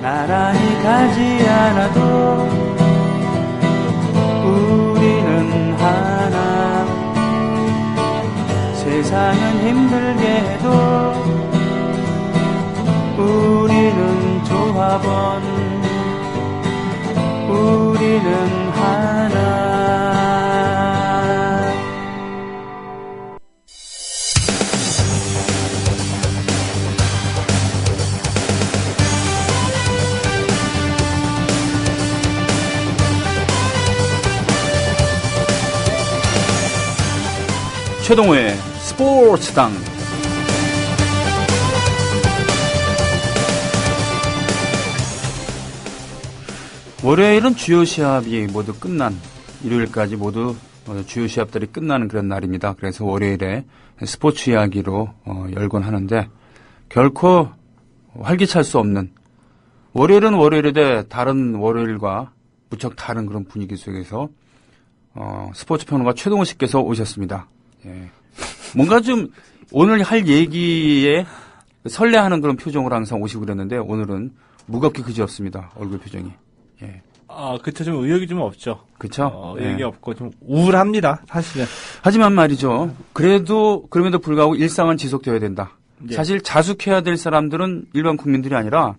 나란히 가지 않아도 우리는 하나. 세상은 힘들게 해도 우리는 조합원. 우리는 하나. 최동호의 스포츠당. 월요일은 주요 시합이 모두 끝난, 일요일까지 모두 주요 시합들이 끝나는 그런 날입니다. 그래서 월요일에 스포츠 이야기로 열곤 하는데 결코 활기찰 수 없는, 월요일은 월요일에 다른 월요일과 무척 다른 그런 분위기 속에서 스포츠 평론가 최동호 씨께서 오셨습니다. 예. 뭔가 좀 오늘 할 얘기에 설레하는 그런 표정으로 항상 오시고 그랬는데 오늘은 무겁게 그지없습니다. 얼굴 표정이. 예. 그쵸. 좀 의욕이 좀 없죠. 그쵸? 의욕이 없고 좀 우울합니다, 사실은. 하지만 말이죠. 그럼에도 불구하고 일상은 지속되어야 된다. 예. 사실 자숙해야 될 사람들은 일반 국민들이 아니라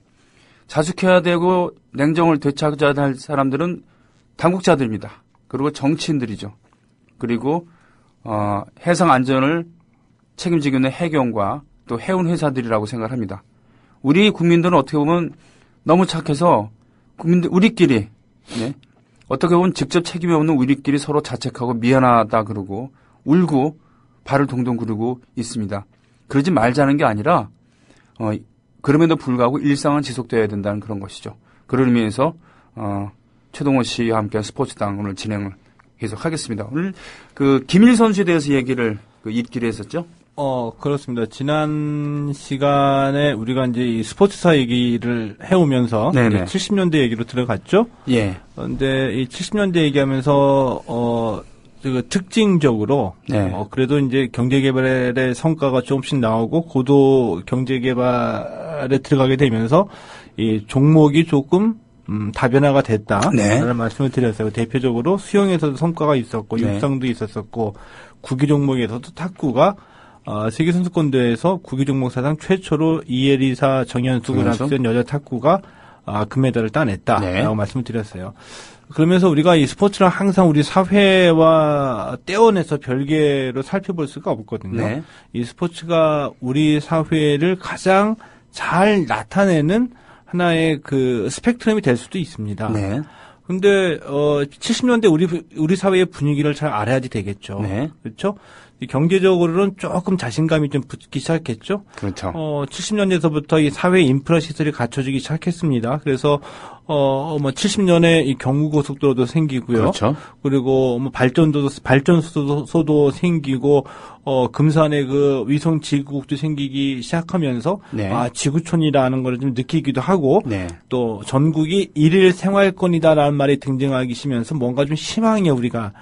자숙해야 되고 냉정을 되찾아야 할 사람들은 당국자들입니다. 그리고 정치인들이죠. 그리고 해상 안전을 책임지고 있는 해경과 또 해운 회사들이라고 생각합니다. 우리 국민들은 어떻게 보면 너무 착해서 우리끼리, 네, 어떻게 보면 직접 책임이 없는 우리끼리 서로 자책하고 미안하다 그러고 울고 발을 동동 구르고 있습니다. 그러지 말자는 게 아니라 그럼에도 불구하고 일상은 지속되어야 된다는 그런 것이죠. 그런 의미에서 최동호 씨와 함께 스포츠당 오늘 진행을 계속하겠습니다. 오늘 김일 선수에 대해서 얘기를 입기로 했었죠? 그렇습니다. 지난 시간에 우리가 이제 이 스포츠사 얘기를 해오면서 이제 70년대 얘기로 들어갔죠? 예. 근데 이 70년대 얘기하면서 특징적으로 그래도 이제 경제 개발의 성과가 조금씩 나오고 고도 경제 개발에 들어가게 되면서 이 종목이 조금 다변화가 됐다라는 말씀을 드렸어요. 대표적으로 수영에서도 성과가 있었고 육상도 있었었고 구기 종목에서도 탁구가 세계 선수권대회에서 구기 종목 사상 최초로 이예리사 정현숙을 앞선 여자 탁구가 금메달을 따냈다라고 말씀을 드렸어요. 그러면서 우리가 이 스포츠를 항상 우리 사회와 떼어내서 별개로 살펴볼 수가 없거든요. 이 스포츠가 우리 사회를 가장 잘 나타내는 하나의 스펙트럼이 될 수도 있습니다. 근데 70년대 우리 사회의 분위기를 잘 알아야지 되겠죠. 그렇죠? 경제적으로는 조금 자신감이 좀 붙기 시작했죠. 그렇죠. 70년대에서부터 이 사회 인프라 시설이 갖춰지기 시작했습니다. 그래서 70년에 이 경부고속도로도 생기고요. 그렇죠. 그리고 발전소도 생기고 금산에 위성 지구국도 생기기 시작하면서 지구촌이라는 걸 좀 느끼기도 하고 또 전국이 일일 생활권이다라는 말이 등장하기 시면서 뭔가 좀 희망이 우리가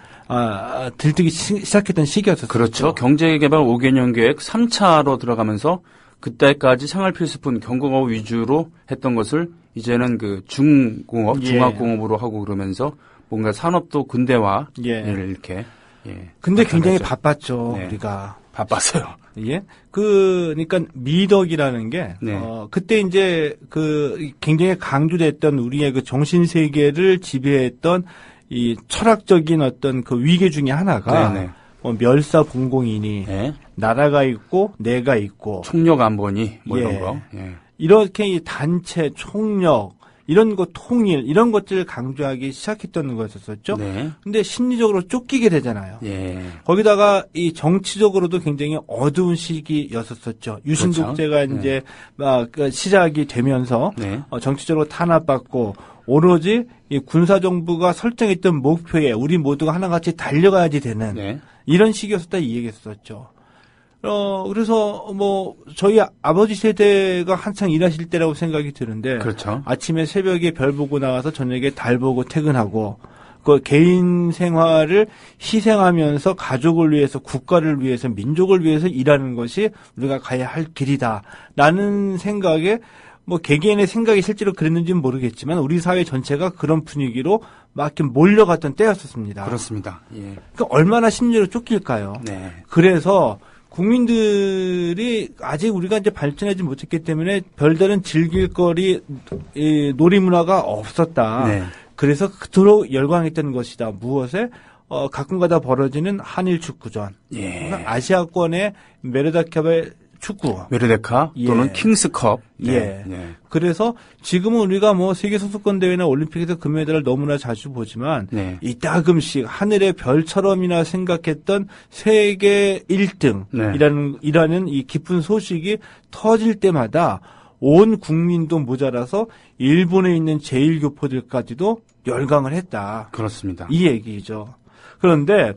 들뜨기 시작했던 시기였었죠. 그렇죠. 경제개발 5개년 계획 3차로 들어가면서 그때까지 생활필수품 경공업 위주로 했던 것을 이제는 중공업, 중화공업으로 하고 그러면서 뭔가 산업도 근대화를 이렇게. 근데 굉장히 바빴죠. 우리가. 바빴어요. 그러니까 미덕이라는 게 그때 이제 굉장히 강조됐던 우리의 정신 세계를 지배했던 이 철학적인 어떤 위계 중에 하나가 멸사봉공이니 나라가 있고 내가 있고 총력 안보니 이런 거 이렇게 이 단체 총력 이런 거 통일 이런 것들을 강조하기 시작했던 거였었죠. 근데 심리적으로 쫓기게 되잖아요. 거기다가 이 정치적으로도 굉장히 어두운 시기였었죠. 유신독재가 이제 시작이 되면서 정치적으로 탄압받고 오로지 이 군사정부가 설정했던 목표에 우리 모두가 하나같이 달려가야지 되는 이런 시기였었다 이 얘기했었죠. 그래서 저희 아버지 세대가 한창 일하실 때라고 생각이 드는데 아침에 새벽에 별 보고 나가서 저녁에 달 보고 퇴근하고 개인 생활을 희생하면서 가족을 위해서 국가를 위해서 민족을 위해서 일하는 것이 우리가 가야 할 길이다라는 생각에 뭐 개개인의 생각이 실제로 그랬는지는 모르겠지만 우리 사회 전체가 그런 분위기로 막 이렇게 몰려갔던 때였었습니다. 그렇습니다. 예. 그러니까 얼마나 심리로 쫓길까요? 네. 그래서 국민들이 아직 우리가 이제 발전하지 못했기 때문에 별다른 즐길 거리 놀이문화가 없었다. 네. 그래서 그토록 열광했던 것이다. 무엇에? 가끔가다 벌어지는 한일 축구전. 예. 아시아권의 메르다컵의 축구. 메르데카 또는 예. 킹스컵. 예. 예. 그래서 지금은 우리가 뭐 세계 선수권 대회나 올림픽에서 금메달을 너무나 자주 보지만 네. 이따금씩 하늘의 별처럼이나 생각했던 세계 1등이라는 이 기쁜 소식이 터질 때마다 온 국민도 모자라서 일본에 있는 제1교포들까지도 열광을 했다. 그렇습니다. 이 얘기죠. 그런데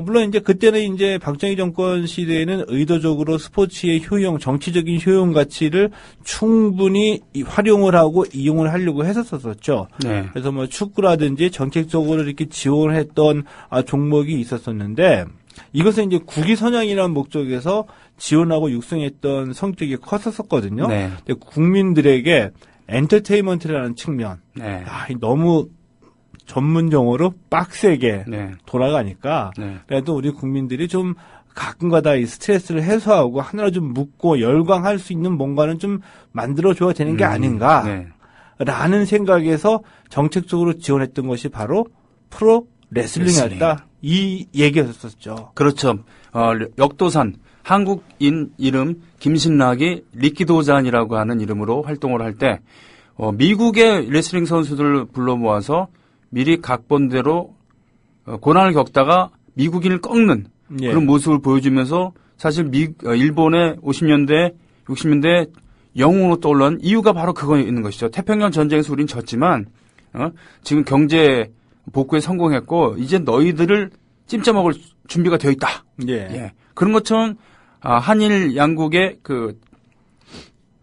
물론 이제 그때는 이제 박정희 정권 시대에는 의도적으로 스포츠의 효용, 정치적인 효용 가치를 충분히 활용을 하고 이용을 하려고 했었었죠. 네. 그래서 뭐 축구라든지 정책적으로 이렇게 지원을 했던 종목이 있었었는데 이것은 이제 국위선양이라는 목적에서 지원하고 육성했던 성격이 컸었거든요. 네. 근데 국민들에게 엔터테인먼트라는 측면, 네. 너무 전문 용어로 빡세게 네. 돌아가니까 네. 그래도 우리 국민들이 좀 가끔가다 이 스트레스를 해소하고 하나로 좀 묻고 열광할 수 있는 뭔가는 좀 만들어줘야 되는 게 아닌가라는 네. 생각에서 정책적으로 지원했던 것이 바로 프로 레슬링이었다. 이 얘기였었죠. 그렇죠. 역도산 한국인 이름 김신락이 리키도잔이라고 하는 이름으로 활동을 할 때 미국의 레슬링 선수들을 불러 모아서 미리 각본대로 고난을 겪다가 미국인을 꺾는 예. 그런 모습을 보여주면서 사실 일본의 50년대, 60년대 영웅으로 떠올른 이유가 바로 그거에 있는 것이죠. 태평양 전쟁에서 우린 졌지만 지금 경제 복구에 성공했고 이제 너희들을 찜쪄먹을 준비가 되어 있다. 예. 예. 그런 것처럼 한일 양국의 그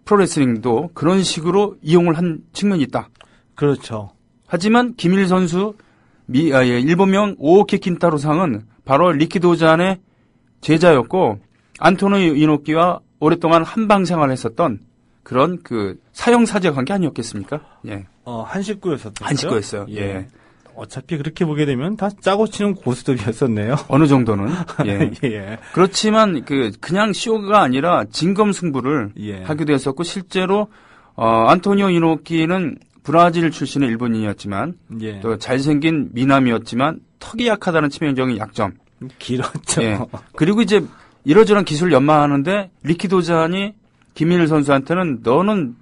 프로레슬링도 그런 식으로 이용을 한 측면이 있다. 그렇죠. 하지만 김일 선수 일본명 오오키 킨타로 상은 바로 리키도잔의 제자였고 안토니 이노키와 오랫동안 한방 생활을 했었던 그런 그 사형사제 관계 아니었겠습니까? 예. 한 식구였었죠. 한 식구였어요. 예. 어차피 그렇게 보게 되면 다 짜고 치는 고수들이었었네요. 어느 정도는. 예. 예. 그렇지만 그냥 쇼가 아니라 진검승부를 예. 하기도 했었고 실제로 안토니오 이노키는 브라질 출신의 일본인이었지만 예. 또 잘생긴 미남이었지만 턱이 약하다는 치명적인 약점. 길었죠. 예. 그리고 이제 이러저런 기술을 연마하는데 리키도잔이 김일 선수한테는 너는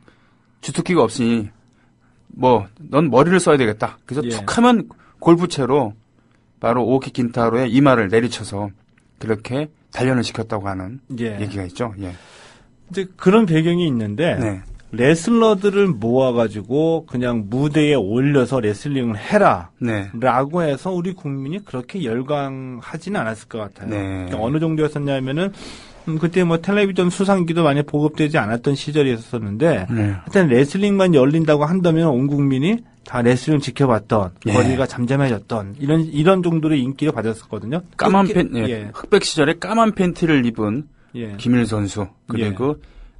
주특기가 없으니 넌 머리를 써야 되겠다. 그래서 예. 툭 하면 골프채로 바로 오오키 킨타로의 이마를 내리쳐서 그렇게 단련을 시켰다고 하는 예. 얘기가 있죠. 예. 이제 그런 배경이 있는데 네. 레슬러들을 모아가지고 그냥 무대에 올려서 레슬링을 해라. 네. 라고 해서 우리 국민이 그렇게 열광하지는 않았을 것 같아요. 네. 그러니까 어느 정도였었냐면은 그때 뭐 텔레비전 수상기도 많이 보급되지 않았던 시절이 있었는데 네. 하여튼 레슬링만 열린다고 한다면 온 국민이 다 레슬링 지켜봤던 예. 거리가 잠잠해졌던 이런 정도의 인기를 받았었거든요. 까만 예. 흑백 시절에 까만 팬티를 입은 예. 김일 선수 그리고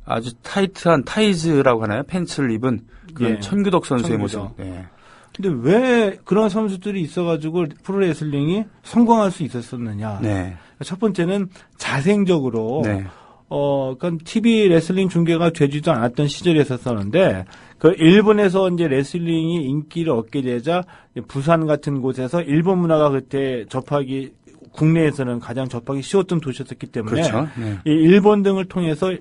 아주 타이트한 타이즈라고 하나요? 팬츠를 입은 그 예. 천규덕 선수의 천규덕. 모습. 네. 근데 왜 그런 선수들이 있어가지고 프로레슬링이 성공할 수 있었었느냐? 네. 첫 번째는 자생적으로 네. 그러니까 TV 레슬링 중계가 되지도 않았던 시절이 있었었는데 그 일본에서 이제 레슬링이 인기를 얻게 되자 부산 같은 곳에서 일본 문화가 그때 국내에서는 가장 접하기 쉬웠던 도시였기 때문에 그렇죠. 네. 이 일본 등을 통해서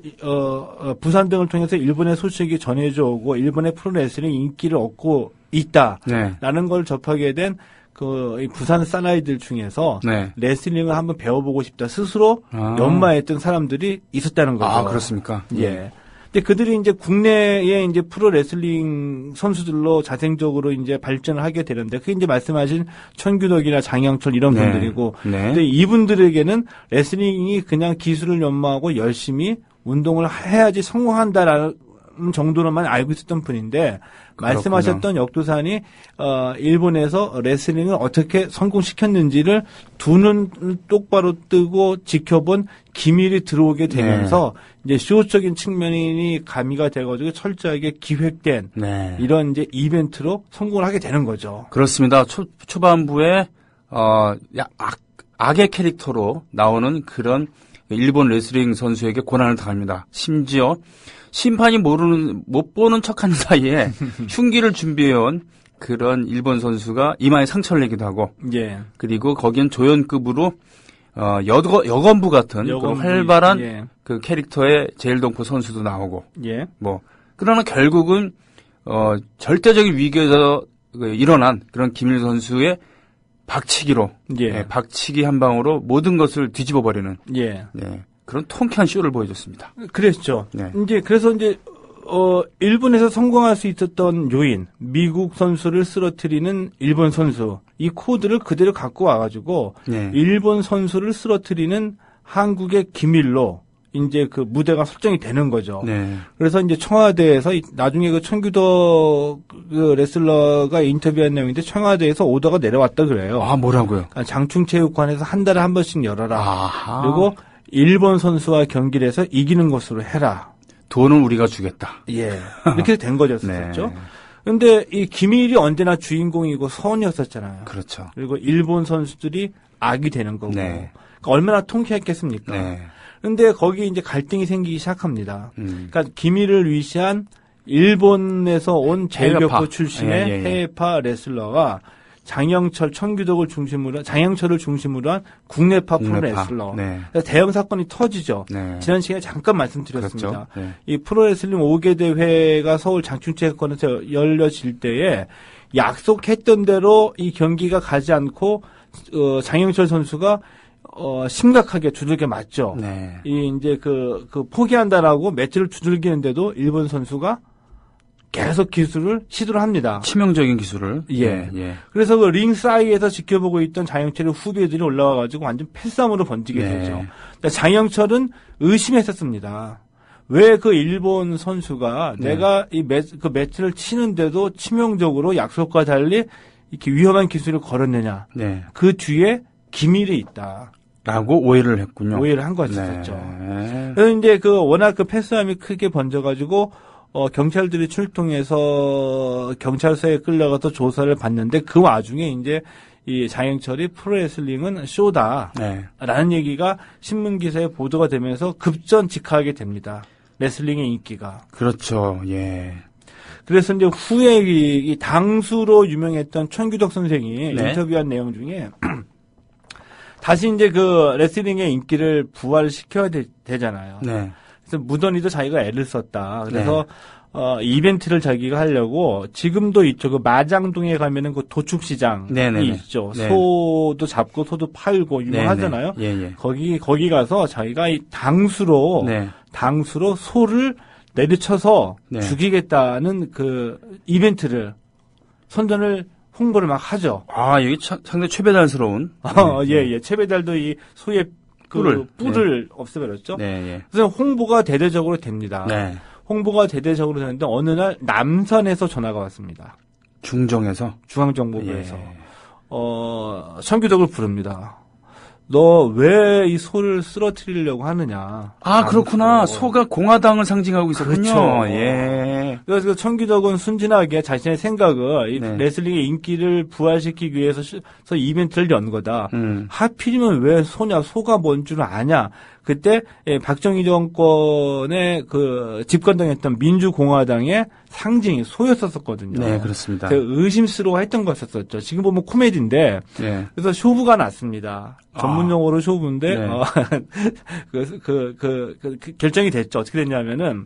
부산 등을 통해서 일본의 소식이 전해져 오고 일본의 프로레슬링 인기를 얻고 있다라는 네. 걸 접하게 된 이 부산 사나이들 중에서 네. 레슬링을 한번 배워보고 싶다 스스로 연마했던 사람들이 있었다는 거죠. 아, 그렇습니까? 예. 근데 그들이 이제 국내에 이제 프로 레슬링 선수들로 자생적으로 이제 발전을 하게 되는데 그게 이제 말씀하신 천규덕이나 장영철 이런 네. 분들이고 네. 근데 이분들에게는 레슬링이 그냥 기술을 연마하고 열심히 운동을 해야지 성공한다라는 정도로만 알고 있었던 분인데 말씀하셨던 역도산이 일본에서 레슬링을 어떻게 성공시켰는지를 두 눈 똑바로 뜨고 지켜본 기밀이 들어오게 되면서 이제 쇼적인 측면이 가미가 돼가지고 철저하게 기획된 이런 이제 이벤트로 성공을 하게 되는 거죠. 그렇습니다. 초반부에 악의 캐릭터로 나오는 그런 일본 레슬링 선수에게 고난을 당합니다. 심지어 심판이 못 보는 척하는 사이에 흉기를 준비해온 그런 일본 선수가 이마에 상처를 내기도 하고, 그리고 거기엔 조연급으로 여건부 같은 그런 활발한 그 캐릭터의 제일동포 선수도 나오고, 그러나 결국은 절대적인 위기에서 일어난 그런 김일 선수의 박치기로, 박치기 한 방으로 모든 것을 뒤집어 버리는, 그런 통쾌한 쇼를 보여줬습니다. 그랬죠. 그래서 일본에서 성공할 수 있었던 요인, 미국 선수를 쓰러뜨리는 일본 선수, 이 코드를 그대로 갖고 와가지고, 일본 선수를 쓰러뜨리는 한국의 기밀로, 이제 그 무대가 설정이 되는 거죠. 그래서 이제 청와대에서 나중에 그 천규덕 그 레슬러가 인터뷰한 내용인데 청와대에서 오더가 내려왔다 그래요. 아, 뭐라고요? 장충체육관에서 한 달에 한 번씩 열어라. 아하. 그리고 일본 선수와 경기를 해서 이기는 것으로 해라. 돈은 우리가 주겠다. 이렇게 된 거였었죠. 근데 이 기밀이 언제나 주인공이고 선이었었잖아요. 그렇죠. 그리고 일본 선수들이 악이 되는 거고. 그러니까 얼마나 통쾌했겠습니까? 근데 거기 이제 갈등이 생기기 시작합니다. 그러니까 기밀을 위시한 일본에서 온 제일격포 출신의 해외파 레슬러와 천규덕을 장영철을 중심으로 한 국내파 프로레슬러. 대형 사건이 터지죠. 지난 시간에 잠깐 말씀드렸습니다. 그렇죠. 이 프로레슬링 5개 대회가 서울 장충체육관에서 열려질 때에 약속했던 대로 이 경기가 가지 않고 장영철 선수가 심각하게 두들겨 맞죠. 이제 그 포기한다라고 매트를 두들기는데도 일본 선수가 계속 기술을 시도를 합니다. 치명적인 기술을. 그래서 그 링 사이에서 지켜보고 있던 장영철의 후배들이 올라와가지고 완전 패싸움으로 번지게 되죠. 장영철은 의심했었습니다. 왜 그 일본 선수가 내가 그 매트를 치는데도 치명적으로 약속과 달리 이렇게 위험한 기술을 걸었느냐. 그 뒤에 기밀이 있다. 라고 오해를 했군요. 오해를 한 것이었죠. 그래서 이제 워낙 그 패스함이 크게 번져가지고, 경찰들이 출동해서 경찰서에 끌려가서 조사를 받는데 그 와중에 이제 이 장영철이 프로레슬링은 쇼다. 라는 얘기가 신문기사에 보도가 되면서 급전직하게 됩니다. 레슬링의 인기가. 그렇죠. 그래서 이제 후에 이 당수로 유명했던 천규덕 선생이 인터뷰한 내용 중에 다시 이제 그 레슬링의 인기를 부활시켜야 되잖아요. 그래서 무던히도 자기가 애를 썼다. 그래서 이벤트를 자기가 하려고 지금도 있죠. 그 마장동에 가면은 그 도축시장이 있죠. 소도 잡고 소도 팔고 유명하잖아요. 거기 가서 자기가 이 당수로 소를 내리쳐서 죽이겠다는 그 이벤트를 선전을 홍보를 막 하죠. 아, 여기 상당히 최배달스러운. 최배달도 이 소의 뿔을 없애버렸죠. 그래서 홍보가 대대적으로 됩니다. 홍보가 대대적으로 되는데 어느 날 남선에서 전화가 왔습니다. 중앙정보부에서. 천규덕을 부릅니다. 너 왜 이 소를 쓰러뜨리려고 하느냐. 아, 그렇구나. 소가 공화당을 상징하고 있었군요. 그렇죠. 그래서 천규덕은 순진하게 자신의 생각을 이 레슬링의 인기를 부활시키기 위해서 이벤트를 연 거다. 하필이면 왜 소냐, 소가 뭔 줄 아냐. 그때 박정희 정권의 그 집권당했던 민주공화당의 상징이 소였었거든요. 그렇습니다. 의심스러워했던 것이었었죠. 지금 보면 코미디인데, 그래서 쇼부가 났습니다. 전문 용어로 쇼부인데, 결정이 됐죠. 어떻게 됐냐면은,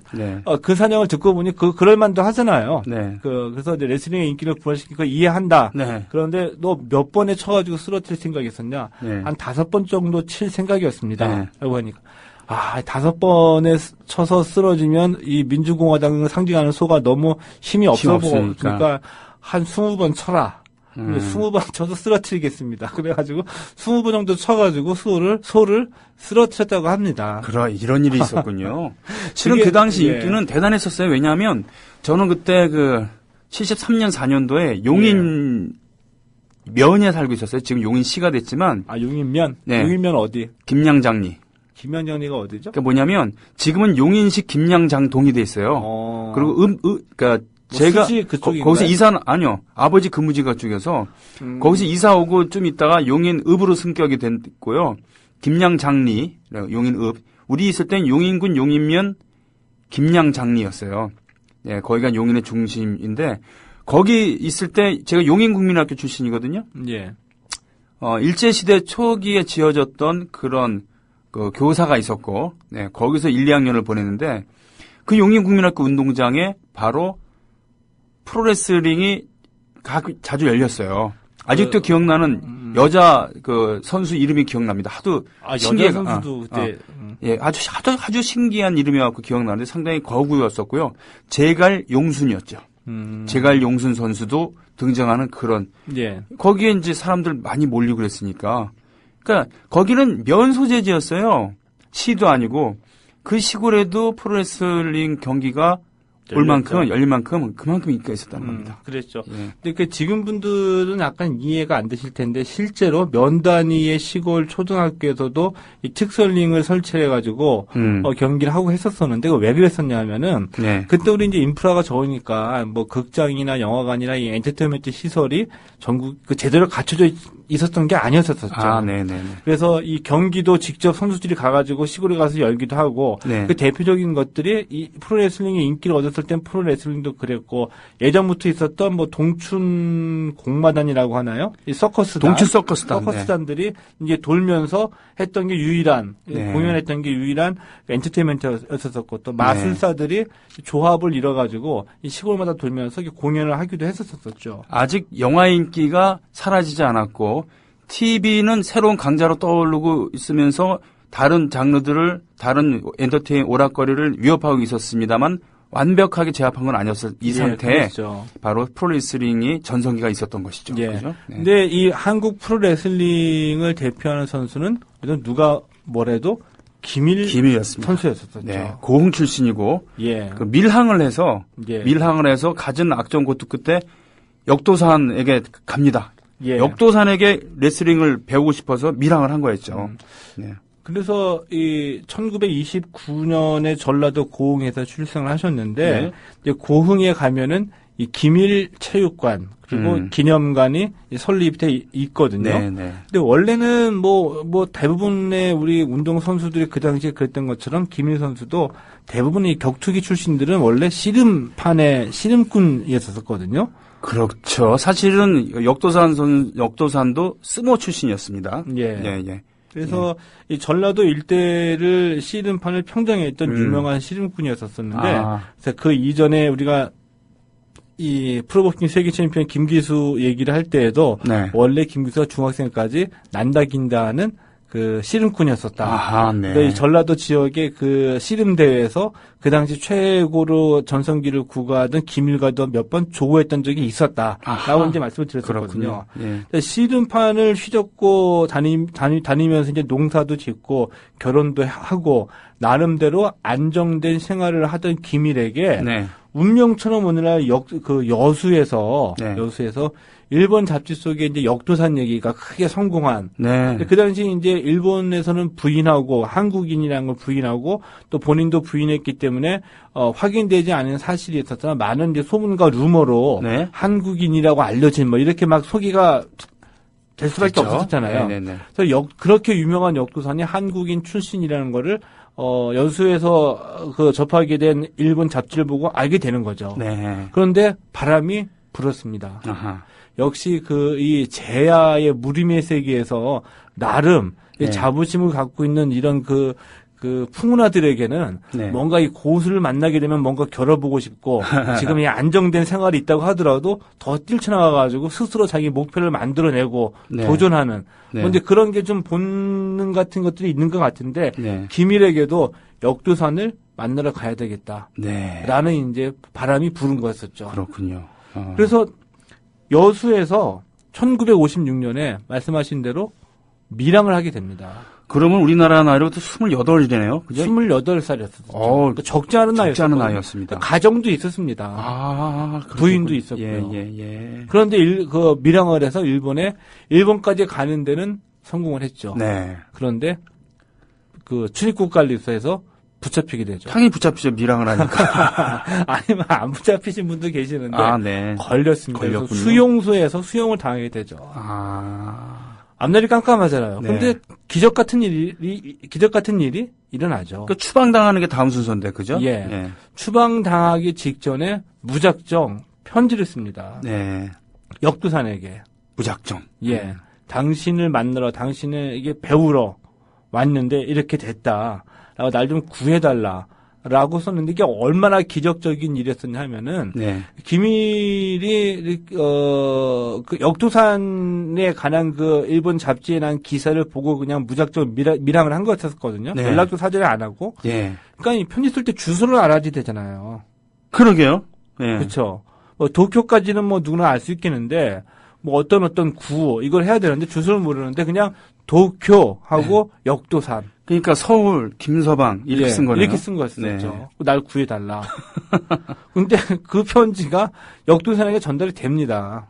그 사냥을 듣고 보니 그럴만도 하잖아요. 그래서 이제 레슬링의 인기를 부활시키고 이해한다. 그런데 너 몇 번에 쳐가지고 쓰러뜨릴 생각이 있었냐? 한 5번 정도 칠 생각이었습니다. 라고 하니까. 5번에 쳐서 쓰러지면 이 민주공화당을 상징하는 소가 너무 힘이 없어 보니까 한 20번 쳐라. 근데 20번 쳐서 쓰러뜨리겠습니다. 그래가지고 20번 정도 쳐가지고 소를 쓰러뜨렸다고 합니다. 이런 일이 있었군요. 실은 그 당시 인기는 대단했었어요. 왜냐하면 저는 그때 73년 4년도에 용인 면에 살고 있었어요. 지금 용인시가 됐지만. 용인면? 네. 용인면 어디? 김양장리. 김양장리가 어디죠? 그러니까 뭐냐면 지금은 용인시 김양장동이 돼 있어요. 그리고 그러니까 제가 거기서 아니요. 아버지 근무지가 쪽에서 거기서 이사 오고 좀 있다가 용인읍으로 승격이 됐고요. 김양장리, 용인읍. 우리 있을 땐 용인군 용인면 김양장리였어요. 예, 거기가 용인의 중심인데 거기 있을 때 제가 용인국민학교 출신이거든요. 예. 일제시대 초기에 지어졌던 그런 교사가 있었고, 네, 거기서 1, 2학년을 보냈는데 그 용인국민학교 운동장에 바로 프로레슬링이 자주 열렸어요. 아직도 기억나는 여자 선수 이름이 기억납니다. 하도 여자 선수도 그때 예, 아주 신기한 이름이었고 기억나는데 상당히 거구였었고요. 제갈 용순이었죠. 제갈 용순 선수도 등장하는 그런. 예. 거기에 이제 사람들 많이 몰리고 그랬으니까. 그러니까 거기는 면 소재지였어요. 시도 아니고 그 시골에도 프로레슬링 경기가 열릴 만큼 그만큼 인기가 있었다는 겁니다. 그랬죠. 예. 근데 지금 분들은 약간 이해가 안 되실 텐데 실제로 면 단위의 시골 초등학교에서도 이 특설링을 설치해가지고 경기를 하고 했었었는데 왜 그랬었냐면은 네. 그때 우리 이제 인프라가 적으니까 뭐 극장이나 영화관이나 이 엔터테인먼트 시설이 전국 제대로 갖춰져 있었던 게 아니었었죠. 네네. 그래서 이 경기도 직접 선수들이 가가지고 시골에 가서 열기도 하고 네. 그 대표적인 것들이 이 프로레슬링의 인기를 얻었을 땐 프로레슬링도 그랬고 예전부터 있었던 뭐 동춘 공마단이라고 하나요? 이 서커스단. 동춘 서커스단. 서커스단들이 이제 돌면서 했던 게 유일한 공연했던 게 유일한 엔터테인먼트였었고 또 마술사들이 조합을 이뤄가지고 이 시골마다 돌면서 공연을 하기도 했었었죠. 아직 영화 인기가 사라지지 않았고 TV는 새로운 강자로 떠오르고 있으면서 다른 장르들을 다른 엔터테인 오락거리를 위협하고 있었습니다만 완벽하게 제압한 건 아니었을 이 상태에 그렇죠. 바로 프로레슬링이 전성기가 있었던 것이죠. 예. 그렇죠? 네. 근데 이 한국 프로레슬링을 대표하는 선수는 누가 뭐래도 김일이었습니다. 선수였었죠. 네. 고흥 출신이고 예. 밀항을 해서 갖은 악정고투 끝에 역도산에게 갑니다. 예. 역도산에게 레슬링을 배우고 싶어서 밀항을 한 거였죠. 네. 그래서 이 1929년에 전라도 고흥에서 출생을 하셨는데 이제 고흥에 가면은 이 김일 체육관 그리고 기념관이 설립돼 있거든요. 네네. 근데 원래는 뭐 대부분의 우리 운동 선수들이 그 당시에 그랬던 것처럼 김일 선수도 대부분의 격투기 출신들은 원래 씨름판의 씨름꾼이었었거든요. 그렇죠. 사실은 역도산도 스모 출신이었습니다. 예. 그래서 이 전라도 일대를 씨름판을 평정했던 유명한 씨름꾼이었었는데 그래서 그 이전에 우리가 이 프로복싱 세계 챔피언 김기수 얘기를 할 때에도 원래 김기수가 중학생까지 난다긴다는 그 씨름꾼이었었다. 네. 이 전라도 지역의 그 씨름 대회에서 그 당시 최고로 전성기를 구가하던 김일과도 몇 번 조고했던 적이 있었다라고 이제 말씀을 드렸었거든요. 예. 씨름판을 휘젓고 다니면서 이제 농사도 짓고 결혼도 하고 나름대로 안정된 생활을 하던 김일에게 운명처럼 오늘날 여수에서 일본 잡지 속에 이제 역도산 얘기가 크게 성공한. 그 당시 이제 일본에서는 부인하고 한국인이라는 걸 부인하고 또 본인도 부인했기 때문에 확인되지 않은 사실이 있었잖아. 많은 이제 소문과 루머로 한국인이라고 알려진 뭐 이렇게 막 소개가 될 수밖에 없었잖아요. 그래서 그렇게 유명한 역도산이 한국인 출신이라는 거를 여수에서 접하게 된 일본 잡지를 보고 알게 되는 거죠. 그런데 바람이 불었습니다. 역시 이 제야의 무림의 세계에서 나름 자부심을 갖고 있는 이런 그 풍운아들에게는 뭔가 이 고수를 만나게 되면 뭔가 겨뤄보고 싶고 지금 이 안정된 생활이 있다고 하더라도 더 뛰쳐나가가지고 스스로 자기 목표를 만들어내고 도전하는 근데 그런 게 좀 본능 같은 것들이 있는 것 같은데 김일에게도 역도산을 만나러 가야 되겠다. 라는 이제 바람이 부른 거였었죠. 그렇군요. 그래서 여수에서 1956년에 말씀하신 대로 밀항을 하게 됩니다. 그러면 우리나라 나이로 또 28이네요. 그죠? 28살이었었죠. 그러니까 적지 않은 나이였습니다. 가정도 있었습니다. 아, 부인도 있었고요. 예. 그런데 그 밀항을 해서 일본까지 가는 데는 성공을 했죠. 네. 그런데 그 출입국 관리소에서 붙잡히게 되죠. 당연히 붙잡히죠. 밀항을 하니까. 아니면 안 붙잡히신 분도 계시는데 네. 걸렸습니다. 그래서 수용소에서 수용을 당하게 되죠. 앞날이 깜깜하잖아요. 네. 근데 기적 같은 일이 일어나죠. 그 추방당하는 게 다음 순서인데, 그죠? 예. 추방당하기 직전에 무작정 편지를 씁니다. 네. 역두산에게. 무작정. 예. 당신을 만나러, 당신에게 배우러 왔는데 이렇게 됐다. 라고 날 좀 구해달라. 라고 썼는데 이게 얼마나 기적적인 일이었었냐 하면은 네. 김일이 그 역두산에 관한 그 일본 잡지에 난 기사를 보고 그냥 무작정 밀항을 한 거였었거든요. 네. 연락도 사전에 안 하고. 예. 그러니까 이 편지 쓸 때 주소를 알아야 되잖아요. 그러게요. 예. 그렇죠. 뭐 도쿄까지는 뭐 누구나 알 수 있겠는데 뭐 어떤 구 이걸 해야 되는데 주소를 모르는데 그냥 도쿄하고 네. 역도산. 그러니까 서울, 김서방 이렇게 쓴 거네요. 이렇게 쓴 거였었죠. 네. 날 구해달라. 근데 그 편지가 역도산에게 전달이 됩니다.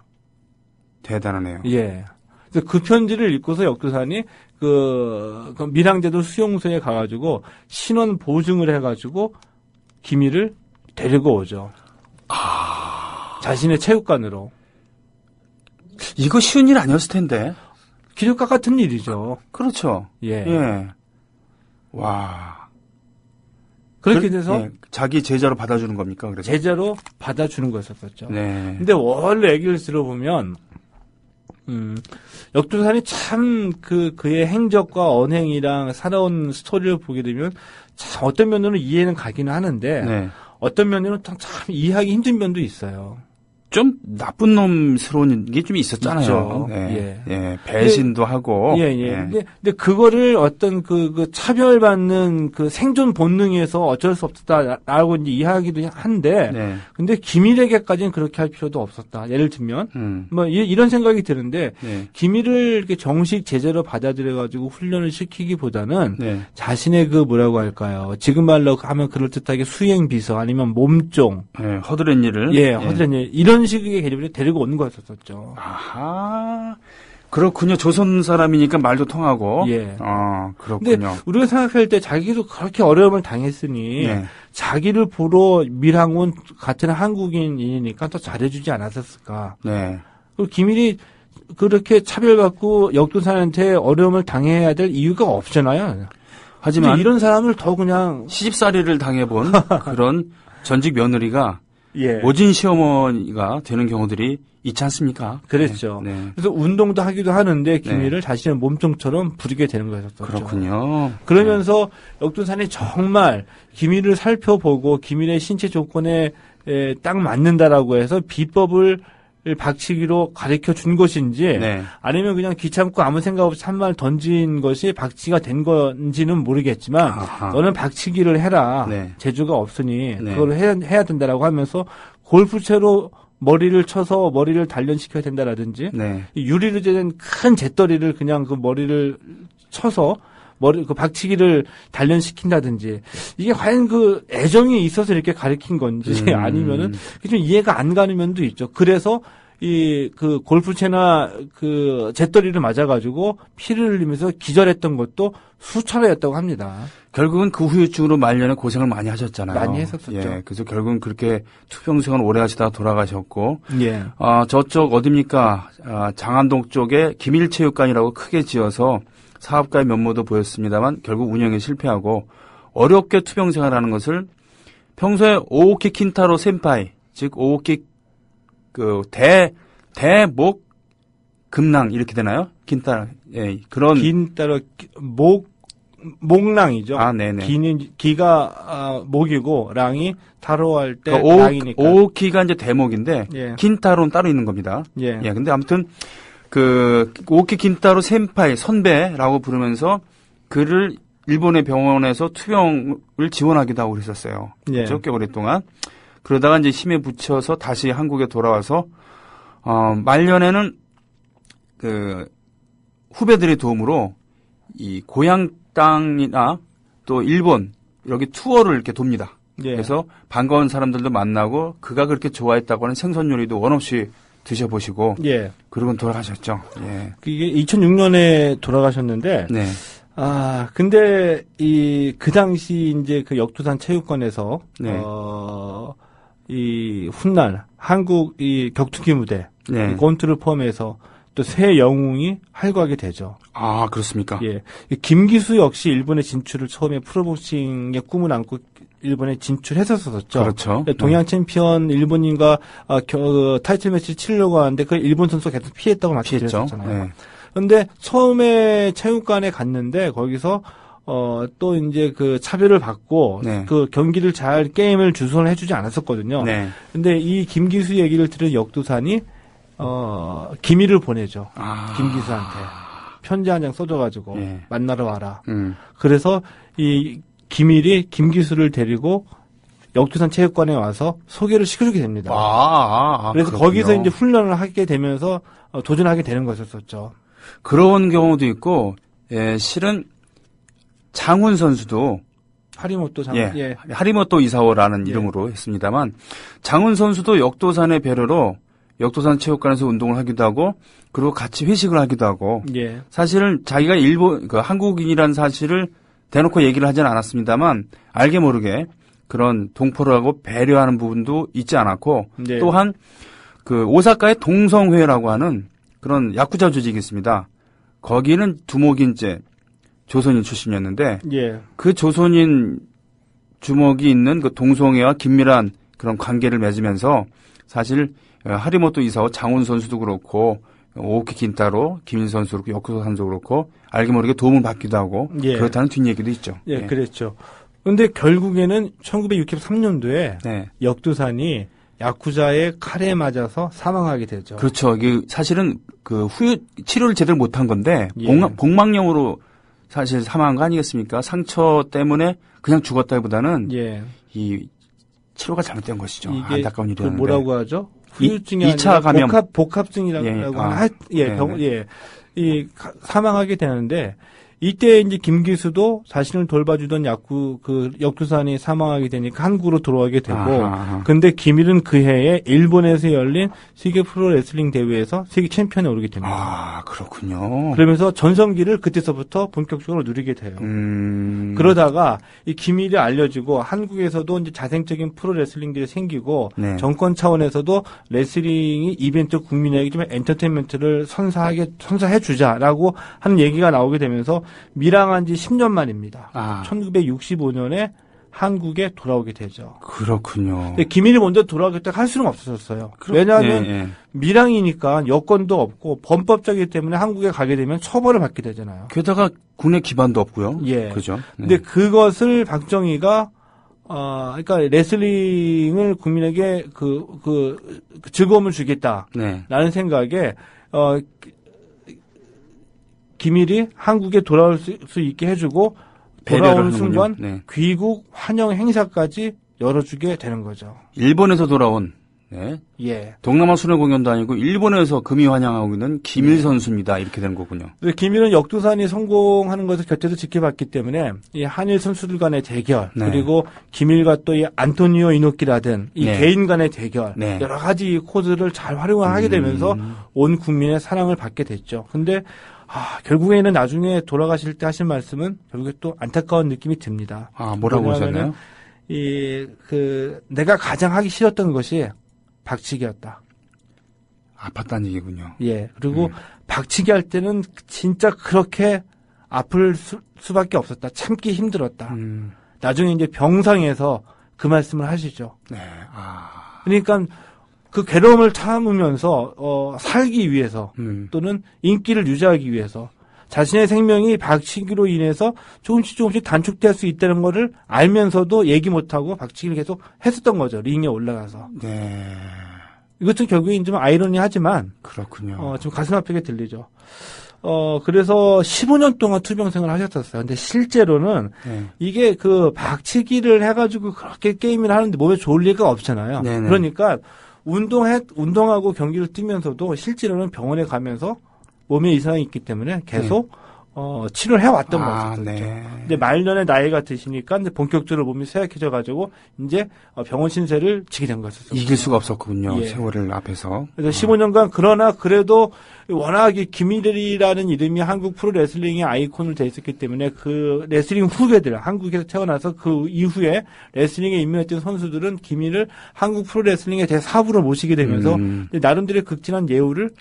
대단하네요. 예. 그래서 그 편지를 읽고서 역도산이 그 밀항제도 수용소에 가가지고 신원 보증을 해가지고 김일을 데리고 오죠. 자신의 체육관으로. 이거 쉬운 일 아니었을 텐데. 기적과 같은 일이죠. 그렇죠. 예. 와. 그렇게 돼서 예. 자기 제자로 받아주는 겁니까? 그래서? 제자로 받아주는 거였었죠. 네. 근데 원래 얘기를 들어보면 역도산이 참 그의 행적과 언행이랑 살아온 스토리를 보게 되면 참 어떤 면으로는 이해는 가기는 하는데 네. 어떤 면으로는 참 이해하기 힘든 면도 있어요. 좀 나쁜 놈스러운 게 좀 있었잖아요. 네. 예. 배신도 하고. 예. 근데 그거를 어떤 그 차별받는 그 생존 본능에서 어쩔 수 없었다라고 이제 이해하기도 한데. 네. 근데 김일에게까지는 그렇게 할 필요도 없었다. 예를 들면 뭐 이런 생각이 드는데 네. 김일을 이렇게 정식 제자로 받아들여 가지고 훈련을 시키기보다는 네. 자신의 그 뭐라고 할까요? 지금 말로 하면 그럴듯하게 수행 비서 아니면 몸종. 네. 허드렛 일을. 예, 허드렛 일. 이런 식의 개념을 데리고 오는 거였었죠. 아하. 그렇군요. 조선 사람이니까 말도 통하고. 예. 그렇군요. 근데 우리가 생각할 때 자기도 그렇게 어려움을 당했으니 네. 자기를 보러 밀항 온 같은 한국인이니까 더 잘해주지 않았었을까. 네. 그리고 김일이 그렇게 차별받고 역도산한테 어려움을 당해야 될 이유가 없잖아요. 하지만 이런 사람을 더 그냥 시집살이를 당해본 그런 전직 며느리가 예. 모진 시어머니가 되는 경우들이 있지 않습니까? 그랬죠. 네. 그래서 운동도 하기도 하는데 김일을 자신의 몸종처럼 부리게 되는 거였었죠. 그렇군요. 그러면서 역도산이 정말 김일을 살펴보고 김일의 신체 조건에 딱 맞는다라고 해서 비법을 박치기로 가르쳐 준 것인지 아니면 그냥 귀찮고 아무 생각 없이 한 말 던진 것이 박치기가 된 건지는 모르겠지만 너는 박치기를 해라. 재주가 없으니 그걸 해야 된다라고 하면서 골프채로 머리를 쳐서 머리를 단련시켜야 된다라든지 유리로 된 큰 재떨이를 그냥 그 머리를 쳐서 그 박치기를 단련시킨다든지 이게 과연 그 애정이 있어서 이렇게 가르친 건지 아니면은 좀 이해가 안 가는 면도 있죠. 그래서 그 골프채나 그 재떨이를 맞아가지고 피를 흘리면서 기절했던 것도 수차례였다고 합니다. 결국은 그 후유증으로 말년에 고생을 많이 하셨잖아요. 많이 했었죠. 예, 그래서 결국은 그렇게 투병생활을 오래 하시다가 돌아가셨고. 예. 저쪽 어딥니까? 장안동 쪽에 김일체육관이라고 크게 지어서 사업가의 면모도 보였습니다만 결국 운영에 실패하고 어렵게 투병생활하는 것을 평소에 오오키 킨타로 센파이, 즉 오오키 대목 금랑 이렇게 되나요? 킨타 그런 긴따로 목랑이죠. 네네. 기가 목이고 랑이 타로 할 때 그러니까 랑이니까. 오오키가 이제 대목인데 킨타로는 따로 있는 겁니다. 예. 근데 아무튼 오오키 킨타로 센파이 선배라고 부르면서 그를 일본의 병원에서 투병을 지원하기도 하고 그랬었어요. 그렇죠? 꽤 오랫동안. 그러다가 이제 힘에 부쳐서 다시 한국에 돌아와서 말년에는 그 후배들의 도움으로 이 고향 땅이나 또 일본 여기 투어를 이렇게 돕니다. 예. 그래서 반가운 사람들도 만나고 그가 그렇게 좋아했다고 하는 생선 요리도 원 없이 드셔보시고 예. 그러고는 돌아가셨죠. 예. 이게 2006년에 돌아가셨는데 네. 근데 그 당시 이제 그 역두산 체육관에서 네. 이 훗날 한국 이 격투기 무대 네. 이 권투를 포함해서 또 새 영웅이 활과하게 되죠. 아, 그렇습니까? 예. 김기수 역시 일본의 진출을 처음에 프로복싱의 꿈을 안고 일본에 진출했었었죠. 그렇죠. 동양 챔피언 일본인과 타이틀 매치를 치려고 하는데 그 일본 선수가 계속 피했다고 말씀드렸잖아요. 네. 근데 처음에 체육관에 갔는데 거기서 또 이제 그 차별을 받고 네. 그 경기를 잘 게임을 주선을 해주지 않았었거든요. 네. 근데 이 김기수 얘기를 들은 역두산이 기밀을 보내죠. 김기수한테 편지 한 장 써줘가지고 네. 만나러 와라. 그래서 이 기밀이 김기수를 데리고 역두산 체육관에 와서 소개를 시켜주게 됩니다. 그래서 그렇군요. 거기서 이제 훈련을 하게 되면서 도전하게 되는 것이었었죠. 그런 경우도 있고, 예, 실은 장훈 선수도 하리모토 장훈. 예, 하리모토 이사오라는 이름으로 했습니다만 장훈 선수도 역도산의 배려로 역도산 체육관에서 운동을 하기도 하고 그리고 같이 회식을 하기도 하고 예. 사실은 자기가 한국인이라는 사실을 대놓고 얘기를 하지는 않았습니다만 알게 모르게 그런 동포를 하고 배려하는 부분도 있지 않았고 네. 또한 그 오사카의 동성회라고 하는 그런 야쿠자 조직이 있습니다. 거기는 두목인제 조선인 출신이었는데 예. 그 조선인 주먹이 있는 그 동성애와 긴밀한 그런 관계를 맺으면서 사실 하리모토 이사오 장훈 선수도 그렇고 오키 긴타로 김인 선수도 그렇고 여쿠소 선수도 그렇고 알게 모르게 도움을 받기도 하고 그렇다는 뒷얘기도 있죠. 예, 그랬죠. 그런데 결국에는 1963년도에 네. 역두산이 야쿠자의 칼에 맞아서 사망하게 되죠. 그렇죠. 이게 사실은 그 치료를 제대로 못한 건데 복막염으로 사실 사망한 거 아니겠습니까? 상처 때문에 그냥 죽었다기보다는 이 치료가 잘못된 것이죠. 안타까운 일이었는데. 뭐라고 하죠? 후유증이 2차 감염. 복합증이라고 하는 이 사망하게 되는데 이때 이제 김기수도 자신을 돌봐주던 역두산이 사망하게 되니까 한국으로 돌아가게 되고, 근데 김일은 그 해에 일본에서 열린 세계 프로레슬링 대회에서 세계 챔피언에 오르게 됩니다. 그렇군요. 그러면서 전성기를 그때서부터 본격적으로 누리게 돼요. 그러다가 이 기밀이 알려지고 한국에서도 이제 자생적인 프로레슬링들이 생기고 정권 차원에서도 레슬링이 이벤트 국민에게 좀 엔터테인먼트를 선사해 주자라고 하는 얘기가 나오게 되면서 밀항한 지 10년 만입니다. 1965년에 한국에 돌아오게 되죠. 그렇군요. 근데 기밀이 먼저 돌아오겠다고 할 수는 없었어요. 왜냐하면 밀항이니까 여건도 없고 범법자이기 때문에 한국에 가게 되면 처벌을 받게 되잖아요. 게다가 국내 기반도 없고요. 예. 그죠. 근데 그것을 박정희가 그러니까 레슬링을 국민에게 그 즐거움을 주겠다라는 생각에 기밀이 한국에 돌아올 수 있게 해주고 돌아오는 순간 귀국 환영 행사까지 열어주게 되는 거죠. 일본에서 돌아온 동남아 순회 공연도 아니고 일본에서 금이 환영하고 있는 김일 선수입니다. 이렇게 된 거군요. 김일은 역두산이 성공하는 것을 곁에서 지켜봤기 때문에 이 한일 선수들 간의 대결 그리고 김일과 또 이 안토니오 이노키라든 이 개인 간의 대결 여러 가지 코드를 잘 활용하게 되면서 온 국민의 사랑을 받게 됐죠. 근데 결국에는 나중에 돌아가실 때 하신 말씀은 결국에 또 안타까운 느낌이 듭니다. 뭐라고 하셨나요? 내가 가장 하기 싫었던 것이 박치기였다. 아팠다는 얘기군요. 예. 그리고 박치기 할 때는 진짜 그렇게 아플 수밖에 없었다. 참기 힘들었다. 나중에 이제 병상에서 그 말씀을 하시죠. 그러니까 그 괴로움을 참으면서 살기 위해서 또는 인기를 유지하기 위해서 자신의 생명이 박치기로 인해서 조금씩 단축될 수 있다는 거를 알면서도 얘기 못하고 박치기를 계속 했었던 거죠. 링에 올라가서. 이것은 결국엔 좀 아이러니하지만 그렇군요. 좀 가슴 아프게 들리죠. 그래서 15년 동안 투병생을 하셨었어요. 근데 실제로는 이게 그 박치기를 해가지고 그렇게 게임을 하는데 몸에 좋을 리가 없잖아요. 그러니까 운동하고 경기를 뛰면서도 실제로는 병원에 가면서 몸에 이상이 있기 때문에 계속 치료를 해왔던 거죠. 네. 근데 말년에 나이가 드시니까 이제 본격적으로 몸이 쇠약해져가지고 이제 병원 신세를 지게 된 거였어요. 이길 수가 없었군요. 예. 세월을 앞에서. 그래서 15년간 그러나 그래도 워낙 김일이라는 이름이 한국 프로레슬링의 아이콘을 돼 있었기 때문에 그 레슬링 후배들, 한국에서 태어나서 그 이후에 레슬링에 입문했던 선수들은 김일을 한국 프로레슬링의 대사부로 모시게 되면서 나름대로 극진한 예우를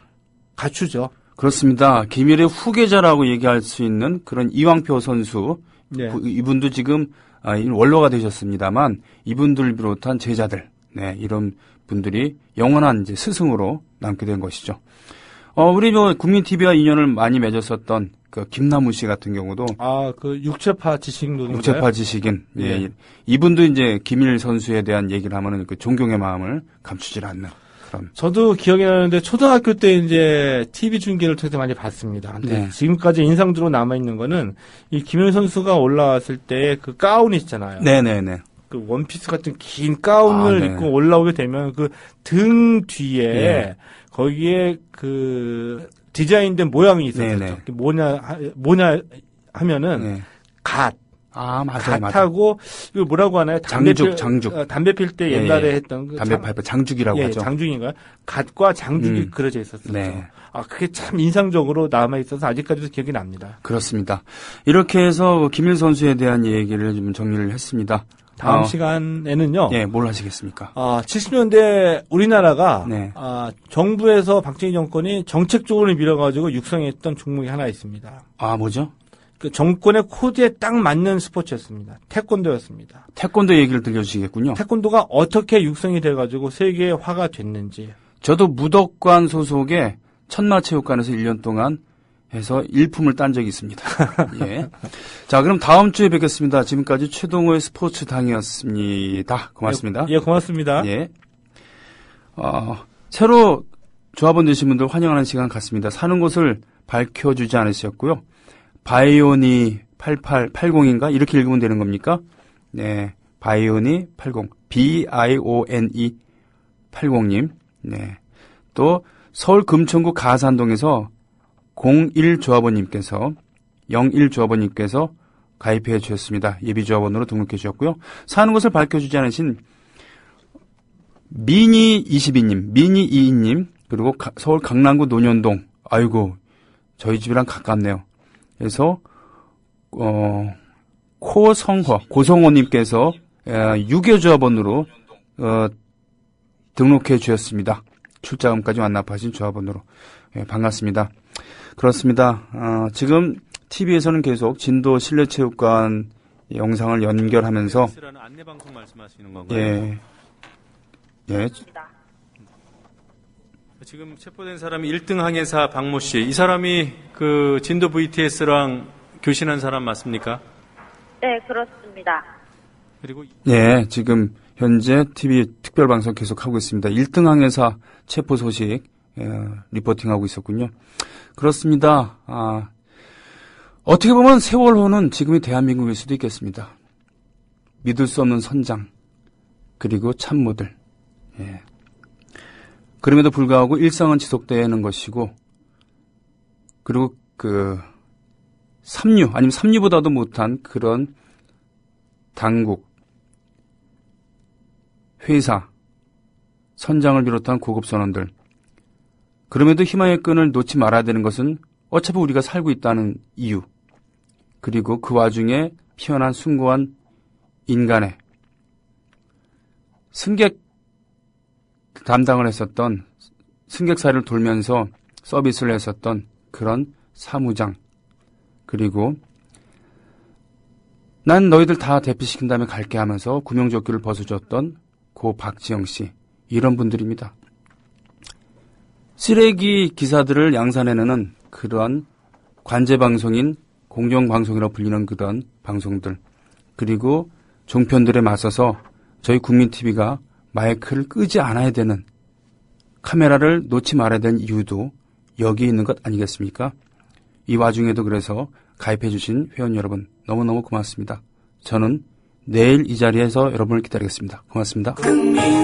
갖추죠. 그렇습니다. 김일의 후계자라고 얘기할 수 있는 그런 이왕표 선수, 네. 이분도 지금 원로가 되셨습니다만 이분들 비롯한 제자들, 네, 이런 분들이 영원한 이제 스승으로 남게 된 것이죠. 우리 국민 TV와 인연을 많이 맺었었던 그 김남우 씨 같은 경우도 그 육체파 지식론인가요? 육체파 지식인, 예, 이분도 이제 김일 선수에 대한 얘기를 하면은 그 존경의 마음을 감추질 않는. 저도 기억이 나는데 초등학교 때 이제 TV 중계를 통해서 많이 봤습니다. 네. 지금까지 인상적으로 남아있는 거는 이 김일 선수가 올라왔을 때 그 가운 있잖아요. 네네네. 그 원피스 같은 긴 가운을 네. 입고 올라오게 되면 그 등 뒤에 네. 거기에 그 디자인된 모양이 있었죠. 네네. 뭐냐 하면은 네. 갓. 맞아요. 갓하고 이거 뭐라고 하나요? 장죽. 담배 필 때 옛날에 예. 했던 그 담배 팔 장죽이라고 하죠. 장죽인가요? 갓과 장죽이 그려져 있었어요. 네. 그게 참 인상적으로 남아 있어서 아직까지도 기억이 납니다. 그렇습니다. 이렇게 해서 김일 선수에 대한 얘기를 좀 정리를 했습니다. 다음 시간에는요. 네, 뭘 하시겠습니까? 70년대 우리나라가 네. 정부에서 박정희 정권이 정책적으로 밀어가지고 육성했던 종목이 하나 있습니다. 뭐죠? 그 정권의 코드에 딱 맞는 스포츠였습니다. 태권도였습니다. 태권도 얘기를 들려주시겠군요. 태권도가 어떻게 육성이 돼가지고 세계화가 됐는지. 저도 무덕관 소속의 천마체육관에서 1년 동안 해서 일품을 딴 적이 있습니다. 예. 자, 그럼 다음 주에 뵙겠습니다. 지금까지 최동호의 스포츠당이었습니다. 고맙습니다. 예, 고맙습니다. 예. 새로 조합원 되신 분들 환영하는 시간 같습니다. 사는 곳을 밝혀주지 않으셨고요. 바이오니 8880인가? 이렇게 읽으면 되는 겁니까? 네. 바이오니 80. BIONE 80님. 네. 또 서울 금천구 가산동에서 01조합원님께서 01조합원님께서 가입해 주셨습니다. 예비조합원으로 등록해 주셨고요. 사는 곳을 밝혀주지 않으신 미니22님, 미니22님, 그리고 서울 강남구 논현동. 아이고, 저희 집이랑 가깝네요. 그래서 고성호님께서 유교조합원으로 등록해 주셨습니다. 출자금까지 완납하신 조합원으로. 반갑습니다. 그렇습니다. 지금 TV에서는 계속 진도 실내체육관 영상을 연결하면서 안내방송 말씀하시는 건가요? 예. 예. 지금 체포된 사람이 1등 항해사 박모 씨. 이 사람이 그 진도 VTS랑 교신한 사람 맞습니까? 네, 그렇습니다. 그리고 예, 지금 현재 TV 특별방송 계속하고 있습니다. 1등 항해사 체포 소식 리포팅하고 있었군요. 그렇습니다. 어떻게 보면 세월호는 지금의 대한민국일 수도 있겠습니다. 믿을 수 없는 선장, 그리고 참모들. 예. 그럼에도 불구하고 일상은 지속되는 것이고, 그리고 삼류, 아니면 삼류보다도 못한 그런 당국, 회사, 선장을 비롯한 고급선원들. 그럼에도 희망의 끈을 놓지 말아야 되는 것은 어차피 우리가 살고 있다는 이유, 그리고 그 와중에 피어난 숭고한 인간의 승객 담당을 했었던, 승객사를 돌면서 서비스를 했었던 그런 사무장, 그리고 난 너희들 다 대피시킨 다음에 갈게 하면서 구명조끼를 벗어줬던 고 박지영 씨, 이런 분들입니다. 쓰레기 기사들을 양산해내는 그러한 관제방송인 공정방송이라고 불리는 그런 방송들, 그리고 종편들에 맞서서 저희 국민TV가 마이크를 끄지 않아야 되는, 카메라를 놓지 말아야 되는 이유도 여기에 있는 것 아니겠습니까? 이 와중에도 그래서 가입해 주신 회원 여러분 너무너무 고맙습니다. 저는 내일 이 자리에서 여러분을 기다리겠습니다. 고맙습니다. 국민라디오